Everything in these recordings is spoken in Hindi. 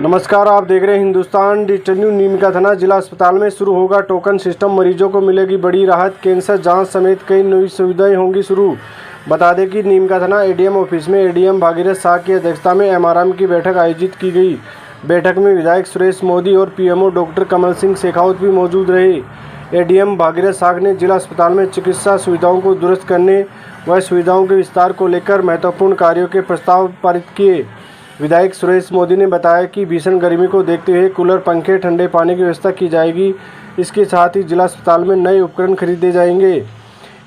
नमस्कार, आप देख रहे हैं हिंदुस्तान डिजिटल न्यूज। नीमकाथाना जिला अस्पताल में शुरू होगा टोकन सिस्टम, मरीजों को मिलेगी बड़ी राहत। कैंसर जांच समेत कई नई सुविधाएं होंगी शुरू। बता दें कि नीमकाथाना एडीएम ऑफिस में एडीएम भागीरथ शाह की अध्यक्षता में एमआरएम की बैठक आयोजित की गई। बैठक में विधायक सुरेश मोदी और पीएमओ डॉक्टर कमल सिंह शेखावत भी मौजूद रहे। एडीएम भागीरथ शाह ने जिला अस्पताल में चिकित्सा सुविधाओं को दुरुस्त करने व सुविधाओं के विस्तार को लेकर महत्वपूर्ण कार्यों के प्रस्ताव पारित किए। विधायक सुरेश मोदी ने बताया कि भीषण गर्मी को देखते हुए कूलर, पंखे, ठंडे पानी की व्यवस्था की जाएगी। इसके साथ ही जिला अस्पताल में नए उपकरण खरीदे जाएंगे।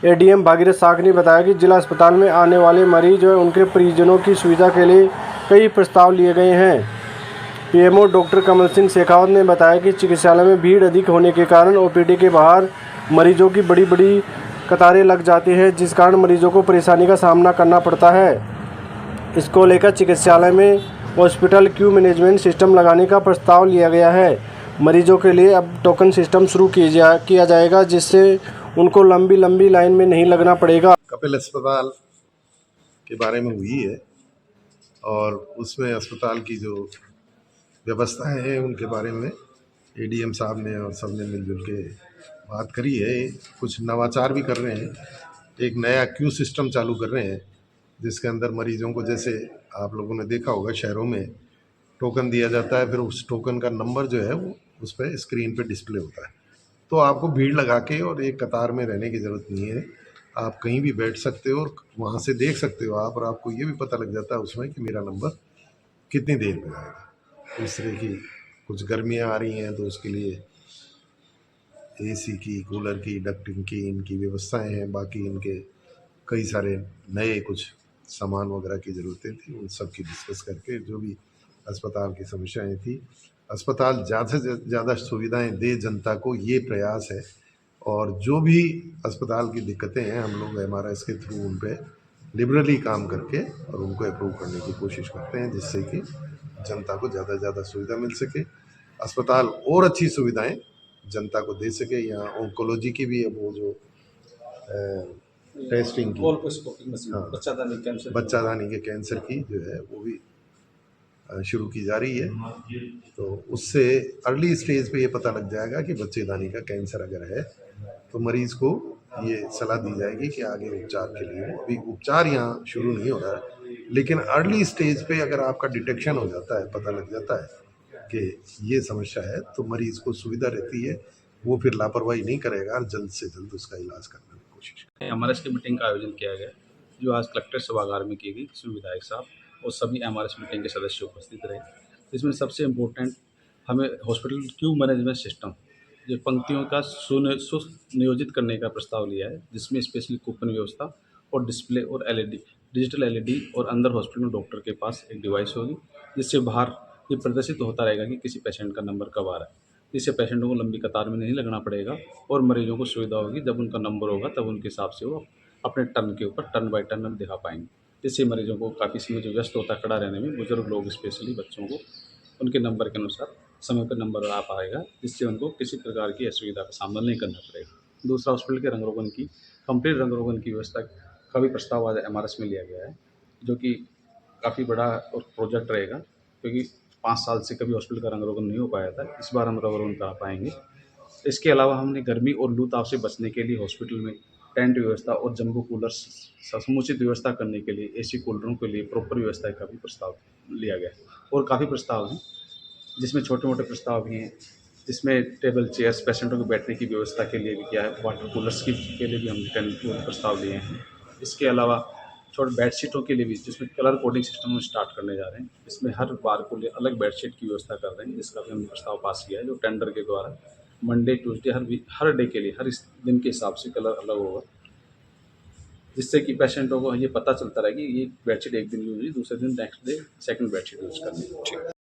एडीएम भागीरथ शाह ने बताया कि जिला अस्पताल में आने वाले मरीज व उनके परिजनों की सुविधा के लिए कई प्रस्ताव लिए गए हैं। पीएमओ डॉक्टर कमल सिंह शेखावत ने बताया कि चिकित्सालय में भीड़ अधिक होने के कारण ओपीडी के बाहर मरीजों की बड़ी बड़ी कतारें लग जाती हैं, जिस कारण मरीजों को परेशानी का सामना करना पड़ता है। इसको लेकर चिकित्सालय में हॉस्पिटल क्यू मैनेजमेंट सिस्टम लगाने का प्रस्ताव लिया गया है। मरीजों के लिए अब टोकन सिस्टम शुरू किया जाएगा, जिससे उनको लंबी लाइन में नहीं लगना पड़ेगा। कपिल अस्पताल के बारे में हुई है और उसमें अस्पताल की जो व्यवस्थाएं हैं उनके बारे में एडीएम साहब ने और सब ने मिलजुल के बात करी है। कुछ नवाचार भी कर रहे हैं, एक नया क्यू सिस्टम चालू कर रहे हैं जिसके अंदर मरीजों को, जैसे आप लोगों ने देखा होगा शहरों में टोकन दिया जाता है, फिर उस टोकन का नंबर जो है वो उस पर स्क्रीन पे डिस्प्ले होता है। तो आपको भीड़ लगा के और एक कतार में रहने की ज़रूरत नहीं है। आप कहीं भी बैठ सकते हो और वहाँ से देख सकते हो आप, और आपको ये भी पता लग जाता है उसमें कि मेरा नंबर कितनी देर में आएगा। इस तरह की कुछ गर्मियाँ आ रही हैं तो उसके लिए एसी की, कूलर की, डक्टिंग की, इनकी व्यवस्थाएं हैं। बाकी इनके कई सारे नए कुछ सामान वगैरह की ज़रूरतें थी, उन सब की डिस्कस करके जो भी अस्पताल की समस्याएं थी, अस्पताल ज़्यादा से ज़्यादा सुविधाएं दे जनता को, ये प्रयास है। और जो भी अस्पताल की दिक्कतें हैं हम लोग एमआरएस के थ्रू उन पे लिबरली काम करके और उनको अप्रूव करने की कोशिश करते हैं, जिससे कि जनता को ज़्यादा से ज़्यादा सुविधा मिल सके, अस्पताल और अच्छी सुविधाएँ जनता को दे सके। यहाँ ऑन्कोलॉजी की भी अब वो जो टेस्टिंग की, हाँ, बच्चादानी के कैंसर की जो है वो भी शुरू की जा रही है। तो उससे अर्ली स्टेज पे ये पता लग जाएगा कि बच्चेदानी का कैंसर अगर है तो मरीज़ को ये सलाह दी जाएगी कि आगे उपचार के लिए। अभी उपचार यहाँ शुरू नहीं हो रहा है, लेकिन अर्ली स्टेज पे अगर आपका डिटेक्शन हो जाता है, पता लग जाता है कि ये समस्या है, तो मरीज़ को सुविधा रहती है, वो फिर लापरवाही नहीं करेगा और जल्द से जल्द उसका इलाज करने की कोशिश। एमआरएस की मीटिंग का आयोजन किया गया, जो आज कलेक्टर सभागार में की गई, जिसमें विधायक साहब और सभी एमआरएस मीटिंग के सदस्य उपस्थित रहे। इसमें सबसे इम्पोर्टेंट हमें हॉस्पिटल क्यू मैनेजमेंट सिस्टम, जो पंक्तियों का सुनियोजित करने का प्रस्ताव लिया है, जिसमें स्पेशली कूपन व्यवस्था और डिस्प्ले और एलईडी, डिजिटल एलईडी, और अंदर हॉस्पिटल में डॉक्टर के पास एक डिवाइस होगी, जिससे बाहर ये प्रदर्शित होता रहेगा कि किसी पेशेंट का नंबर कब आ रहा है। इससे पेशेंटों को लंबी कतार में नहीं लगना पड़ेगा और मरीजों को सुविधा होगी। जब उनका नंबर होगा तब उनके हिसाब से वो अपने टर्न के ऊपर टर्न बाय टर्न दिखा पाएंगे। इससे मरीजों को काफ़ी समय जो व्यस्त होता है खड़ा रहने में, बुजुर्ग लोग स्पेशली बच्चों को उनके नंबर के अनुसार समय पर नंबर आ पाएगा, जिससे उनको किसी प्रकार की असुविधा का सामना नहीं करना पड़ेगा। दूसरा, हॉस्पिटल के रंग रोगन की कंप्लीट रंग रोगन की व्यवस्था का भी प्रस्ताव आज एमआरएस में लिया गया है, जो कि काफ़ी बड़ा और प्रोजेक्ट रहेगा, क्योंकि 5 साल से कभी हॉस्पिटल का रंग रोगन नहीं हो पाया था। इस बार हम रंग रोगन करा पाएंगे। इसके अलावा हमने गर्मी और लू ताप से बचने के लिए हॉस्पिटल में टेंट व्यवस्था और जंबो कूलर समुचित व्यवस्था करने के लिए, एसी कूलरों के लिए प्रॉपर व्यवस्था का भी प्रस्ताव लिया गया है। और काफ़ी प्रस्ताव हैं, जिसमें छोटे मोटे प्रस्ताव भी हैं, जिसमें टेबल चेयर्स पेशेंटों के बैठने की व्यवस्था के लिए भी किया है, वाटर कूलर्स के लिए भी हमने प्रस्ताव लिए हैं। इसके अलावा छोटे बेडशीटों के लिए भी, जिसमें कलर कोडिंग सिस्टम हम स्टार्ट करने जा रहे हैं। इसमें हर बार को लिए अलग बेडशीट की व्यवस्था कर रहे हैं, जिसका भी हमने प्रस्ताव पास किया है, जो टेंडर के द्वारा मंडे ट्यूसडे हर डे के लिए, हर इस दिन के हिसाब से कलर अलग होगा, जिससे कि पेशेंटों को ये पता चलता रहे कि ये बेडशीट एक दिन यूज हुई, दूसरे दिन next day second bedsheet use करनी है।